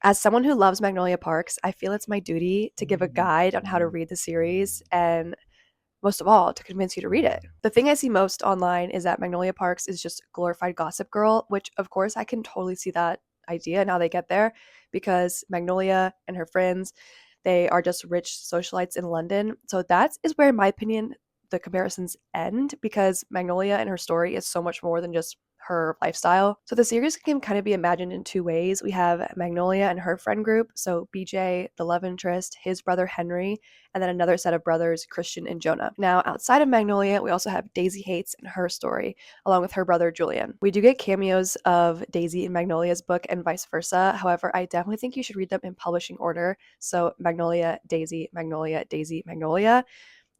As someone who loves Magnolia Parks, I feel it's my duty to give a guide on how to read the series and most of all, to convince you to read it. The thing I see most online is that Magnolia Parks is just glorified Gossip Girl, which of course I can totally see that idea and how they get there because Magnolia and her friends, they are just rich socialites in London. So that is where, in my opinion, the comparisons end because Magnolia and her story is so much more than just her lifestyle. So the series can kind of be imagined in two ways. We have Magnolia and her friend group, so BJ, the love interest, his brother Henry, and then another set of brothers, Christian and Jonah. Now, outside of Magnolia, we also have Daisy Hates and her story, along with her brother Julian. We do get cameos of Daisy in Magnolia's book and vice versa. However, I definitely think you should read them in publishing order. So Magnolia, Daisy, Magnolia, Daisy, Magnolia.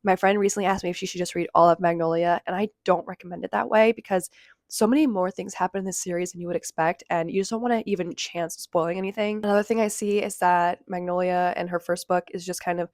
My friend recently asked me if she should just read all of Magnolia, and I don't recommend it that way because so many more things happen in this series than you would expect, and you just don't want to even chance spoiling anything. Another thing I see is that Magnolia and her first book is just kind of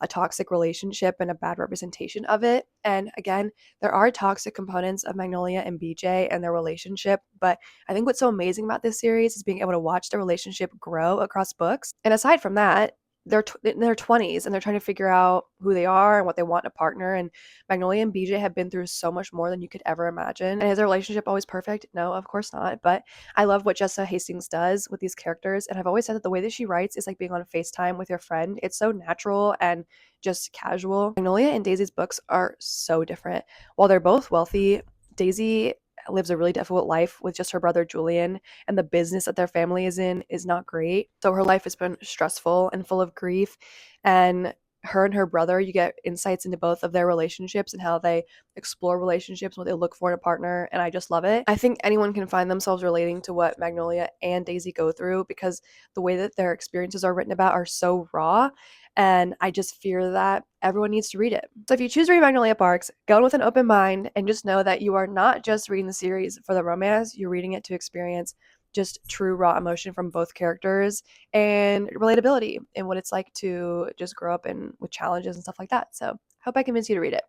a toxic relationship and a bad representation of it. And again, there are toxic components of Magnolia and BJ and their relationship, but I think what's so amazing about this series is being able to watch the relationship grow across books. And aside from that, they're in their 20s and they're trying to figure out who they are and what they want in a partner. And Magnolia and BJ have been through so much more than you could ever imagine. And is their relationship always perfect? No, of course not. But I love what Jessa Hastings does with these characters. And I've always said that the way that she writes is like being on FaceTime with your friend. It's so natural and just casual. Magnolia and Daisy's books are so different. While they're both wealthy, Daisy lives a really difficult life with just her brother Julian, and the business that their family is in is not great. So her life has been stressful and full of grief. And her and her brother, you get insights into both of their relationships and how they explore relationships, what they look for in a partner, and I just love it. I think anyone can find themselves relating to what Magnolia and Daisy go through because the way that their experiences are written about are so raw, and I just fear that everyone needs to read it. So if you choose to read Magnolia Parks, go in with an open mind and just know that you are not just reading the series for the romance, you're reading it to experience just true raw emotion from both characters and relatability and what it's like to just grow up and with challenges and stuff like that. So, hope I convinced you to read it.